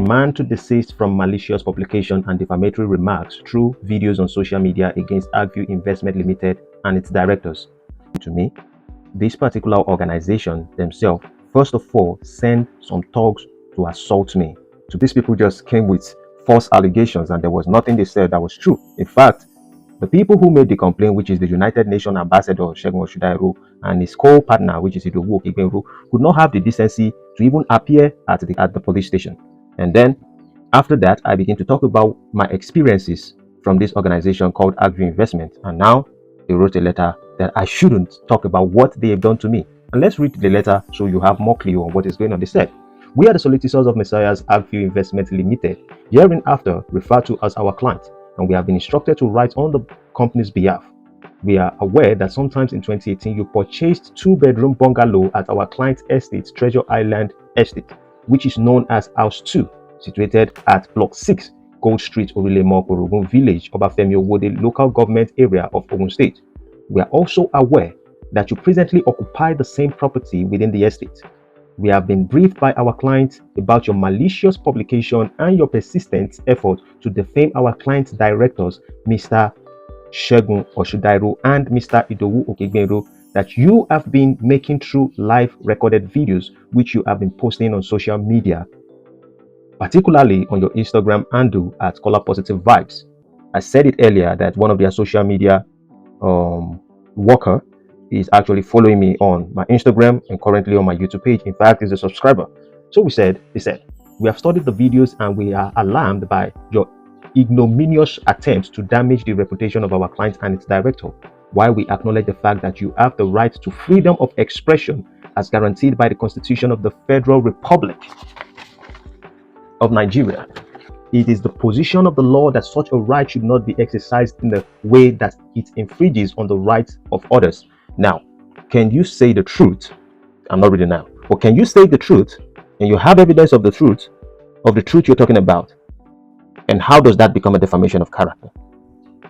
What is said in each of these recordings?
man to desist from malicious publication and defamatory remarks through videos on social media against Agview Investment Limited and its directors. To me, this particular organization themselves, first of all, sent some thugs to assault me. So these people just came with false allegations and there was nothing they said that was true. In fact, the people who made the complaint, which is the United Nations Ambassador Segun Oshudairu and his co-partner, which is Idowu Okigbenro, could not have the decency to even appear at the police station. And then after that, I began to talk about my experiences from this organization called Agview Investment. And now they wrote a letter that I shouldn't talk about what they have done to me. And let's read the letter so you have more clue on what is going on. They said, "We are the solicitors of Messiah's Agview Investment Limited, hereinafter referred to as our client, and we have been instructed to write on the company's behalf. We are aware that sometimes in 2018 you purchased 2-bedroom bungalow at our client's estate, Treasure Island Estate, which is known as House 2, situated at Block 6, Gold Street, Orilemo, Orogun Village, Obafemi Owode local government area of Ogun State. We are also aware that you presently occupy the same property within the estate. We have been briefed by our client about your malicious publication and your persistent effort to defame our client's directors, Mr. Segun Oshudairu and Mr. Idowu Okigbenro, that you have been making through live recorded videos which you have been posting on social media, particularly on your Instagram handle at Color Positive Vibes. I said it earlier that one of their social media worker is actually following me on my Instagram and currently on my YouTube page. In fact, he's a subscriber. So he said, "We have studied the videos and we are alarmed by your ignominious attempts to damage the reputation of our client and its director. While we acknowledge the fact that you have the right to freedom of expression as guaranteed by the Constitution of the Federal Republic of Nigeria, it is the position of the law that such a right should not be exercised in the way that it infringes on the rights of others. Now, can you say the truth?" I'm not reading now. But can you say the truth and you have evidence of the truth you're talking about? And how does that become a defamation of character?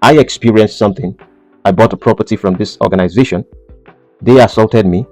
I experienced something. I bought a property from this organization. They assaulted me.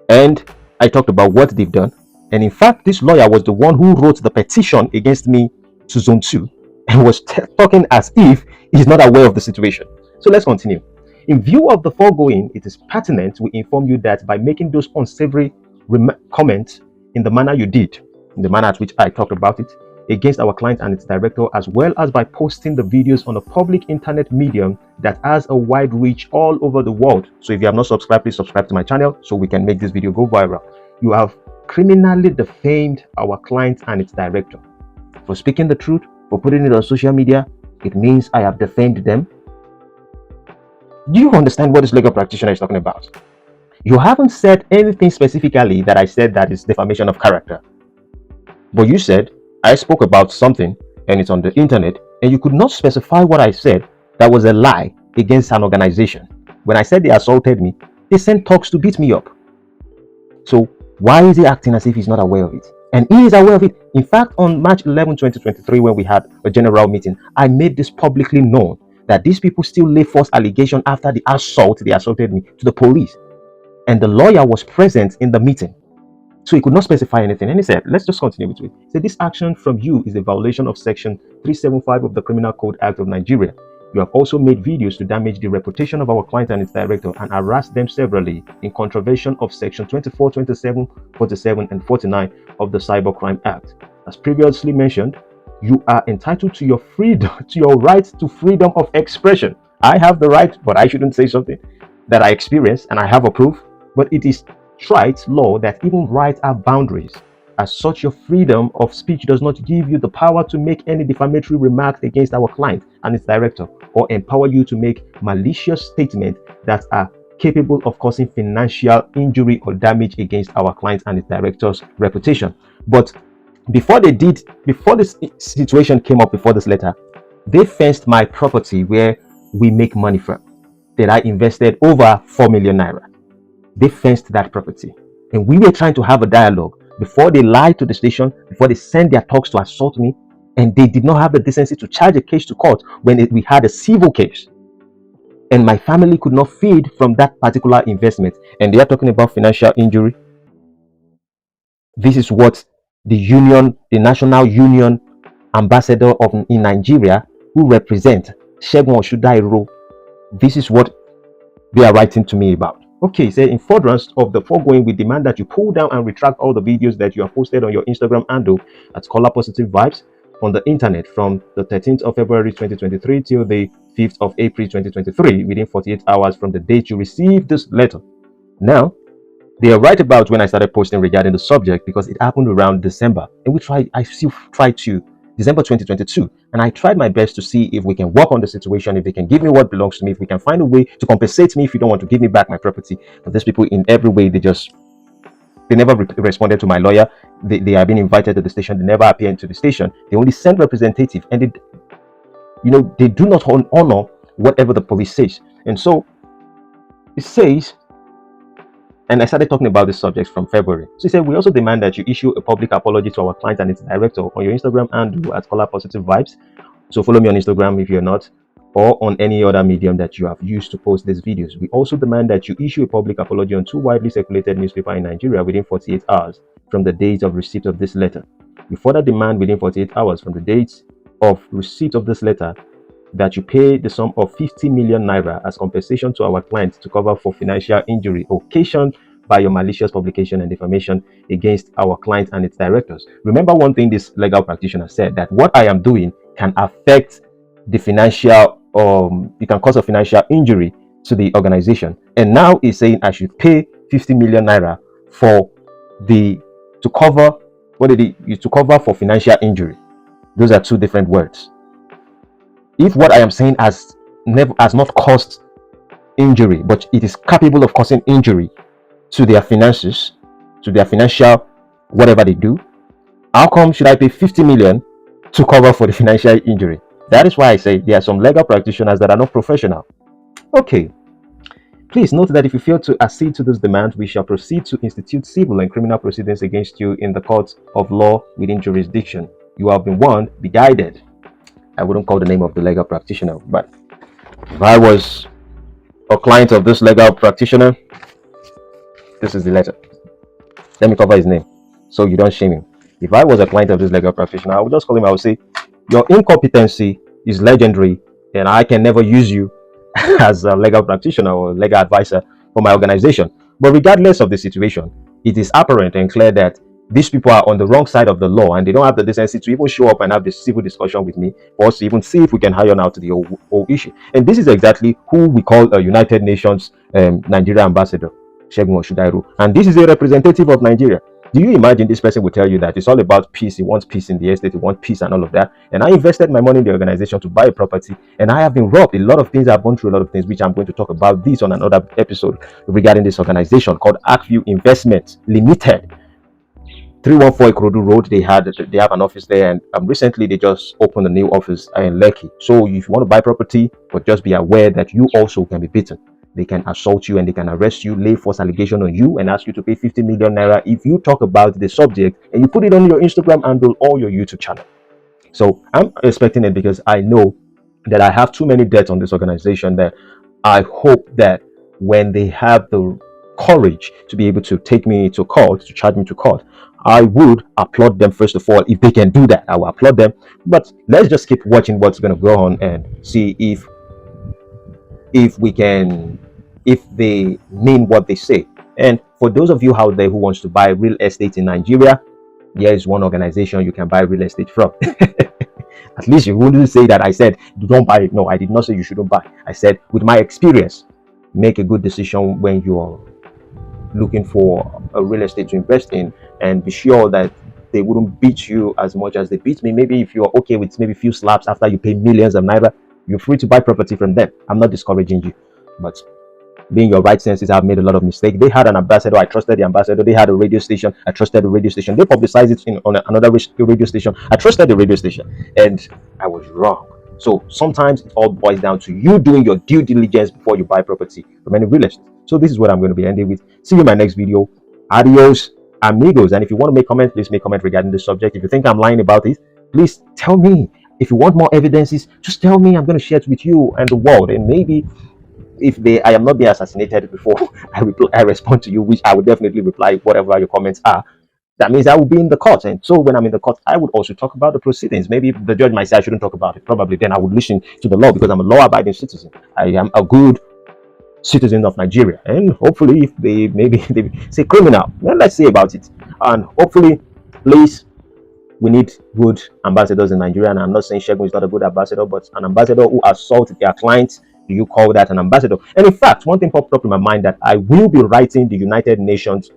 And I talked about what they've done. And in fact, this lawyer was the one who wrote the petition against me to Zone 2 and was talking as if he's not aware of the situation. So let's continue. In view of the foregoing, it is pertinent we inform you that by making those unsavory comments in the manner you did, in the manner at which I talked about it, against our client and its director, as well as by posting the videos on a public internet medium that has a wide reach all over the world. So if you have not subscribed, please subscribe to my channel so we can make this video go viral. You have criminally defamed our client and its director. For speaking the truth, for putting it on social media, it means I have defamed them. Do you understand what this legal practitioner is talking about? You haven't said anything specifically that I said that is defamation of character. But you said I spoke about something and it's on the internet, and you could not specify what I said that was a lie against an organization. When I said they assaulted me, they sent thugs to beat me up. So why is he acting as if he's not aware of it? And he is aware of it. In fact, on March 11, 2023, when we had a general meeting, I made this publicly known that these people still lay false allegation after the assault they assaulted me to the police. And the lawyer was present in the meeting. So he could not specify anything. And he said, let's just continue with it. He said, "This action from you is a violation of Section 375 of the Criminal Code Act of Nigeria. You have also made videos to damage the reputation of our client and its director and harass them severally in contravention of Section 24, 27, 47, and 49 of the Cybercrime Act. As previously mentioned, you are entitled to your freedom, to your right to freedom of expression." I have the right, but I shouldn't say something that I experienced and I have a proof. But it is trite law that even rights have boundaries. As such, your freedom of speech does not give you the power to make any defamatory remarks against our client and its director, or empower you to make malicious statements that are capable of causing financial injury or damage against our client and its director's reputation. But before this situation came up, before this letter, they fenced my property where we make money from, that I invested over 4 million naira. They fenced that property. And we were trying to have a dialogue before they lied to the station, before they sent their thugs to assault me, and they did not have the decency to charge a case to court when we had a civil case. And my family could not feed from that particular investment. And they are talking about financial injury. This is what the national union ambassador in Nigeria, who represent Segun Oshudairo. This is what they are writing to me about. Okay, say in furtherance of the foregoing, we demand that you pull down and retract all the videos that you have posted on your Instagram handle at Color Positive Vibes on the internet from the 13th of February 2023 till the 5th of April 2023, within 48 hours from the date you received this letter. Now, they are right about when I started posting regarding the subject, because it happened around December, and I still tried to December 2022, and I tried my best to see if we can work on the situation, if they can give me what belongs to me, if we can find a way to compensate me if you don't want to give me back my property. But these people, in every way, they never responded to my lawyer. They have been invited to the station, they never appeared to the station. They only sent representative, and they do not honor whatever the police says. And so it says, and I started talking about this subject from February. So he said, we also demand that you issue a public apology to our client and its director on your Instagram handle at Color Positive Vibes. So follow me on Instagram if you're not, or on any other medium that you have used to post these videos. We also demand that you issue a public apology on 2 widely circulated newspapers in Nigeria within 48 hours from the date of receipt of this letter. We further demand within 48 hours from the date of receipt of this letter that you pay the sum of 50 million naira as compensation to our client to cover for financial injury occasioned by your malicious publication and defamation against our client and its directors. Remember one thing this legal practitioner said, that what I am doing can affect the financial, it can cause a financial injury to the organization. And now he's saying I should pay 50 million naira to cover for financial injury. Those are two different words. If what I am saying has not caused injury, but it is capable of causing injury to their finances, to their financial whatever they do, how come should I pay 50 million to cover for the financial injury? That is why I say there are some legal practitioners that are not professional. Okay. Please note that if you fail to accede to this demand, we shall proceed to institute civil and criminal proceedings against you in the courts of law within jurisdiction. You have been warned, be guided. I wouldn't call the name of the legal practitioner, but if I was a client of this legal practitioner, this is the letter. Let me cover his name so you don't shame him. If I was a client of this legal practitioner, I would just call him. I would say, your incompetency is legendary, and I can never use you as a legal practitioner or legal advisor for my organization. But regardless of the situation, it is apparent and clear that these people are on the wrong side of the law, and they don't have the decency to even show up and have this civil discussion with me, for us to even see if we can hire out to the whole issue. And this is exactly who we call a United Nations Nigeria ambassador, Segun Oshudairo. And this is a representative of Nigeria. Do you imagine this person will tell you that it's all about peace? He wants peace in the estate, he wants peace and all of that. And I invested my money in the organization to buy a property, and I have been robbed. A lot of things, I've gone through a lot of things, which I'm going to talk about this on another episode regarding this organization called View Investment Limited. 314 Ikorodu Road, they have an office there, and recently they just opened a new office in Lekki. So if you want to buy property, but just be aware that you also can be beaten. They can assault you and they can arrest you, lay false allegation on you, and ask you to pay 50 million naira if you talk about the subject and you put it on your Instagram handle or your YouTube channel. So I'm expecting it, because I know that I have too many debts on this organization that I hope that when they have the courage to be able to take me to court, to charge me to court, I would applaud them. First of all, if they can do that, I will applaud them. But let's just keep watching what's going to go on and see if they mean what they say. And for those of you out there who wants to buy real estate in Nigeria, there is one organization you can buy real estate from. At least you wouldn't say that I said don't buy it. No, I did not say you shouldn't buy. I said, with my experience, make a good decision when you are looking for a real estate to invest in, and be sure that they wouldn't beat you as much as they beat me. Maybe if you're okay with maybe a few slaps after you pay millions of naira, you're free to buy property from them. I'm not discouraging you, but being your right senses, I've made a lot of mistakes. They had an ambassador, I trusted the ambassador. They had a radio station, I trusted the radio station. They publicized it on another radio station, I trusted the radio station, and I was wrong. So sometimes it all boils down to you doing your due diligence before you buy property from any real estate. So this is what I'm going to be ending with. See you in my next video. Adios, amigos. And if you want to make comments, please make comment regarding the subject. If you think I'm lying about it, please tell me. If you want more evidences, just tell me. I'm going to share it with you and the world. And maybe if I am not being assassinated before I respond to you, which I will definitely reply whatever your comments are. that means I will be in the court. And so when I'm in the court, I would also talk about the proceedings. Maybe the judge might say I shouldn't talk about it. Probably then I would listen to the law because I'm a law-abiding citizen. I am a good citizen of Nigeria. And hopefully, if they maybe they say criminal, well, let's say about it. And hopefully, please, we need good ambassadors in Nigeria. And I'm not saying Shegun is not a good ambassador, but an ambassador who assaults their clients. Do you call that an ambassador? And in fact, one thing popped up in my mind that I will be writing the United Nations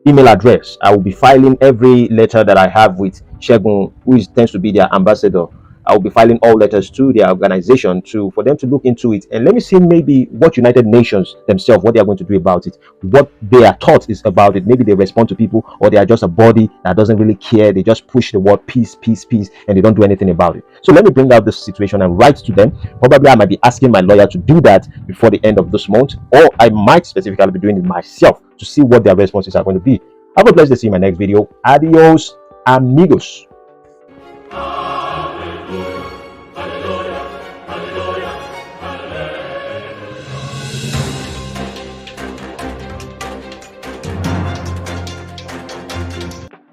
email address. I will be filing every letter that I have with Shegun, who tends to be their ambassador. I will be filing all letters to their organization for them to look into it. And let me see maybe what United Nations themselves, what they are going to do about it, what their thought is about it. Maybe they respond to people, or they are just a body that doesn't really care. They just push the word peace, peace, peace, and they don't do anything about it. So let me bring out this situation and write to them. Probably I might be asking my lawyer to do that before the end of this month, or I might specifically be doing it myself to see what their responses are going to be. Have a blessed day. See you in my next video. Adios, amigos.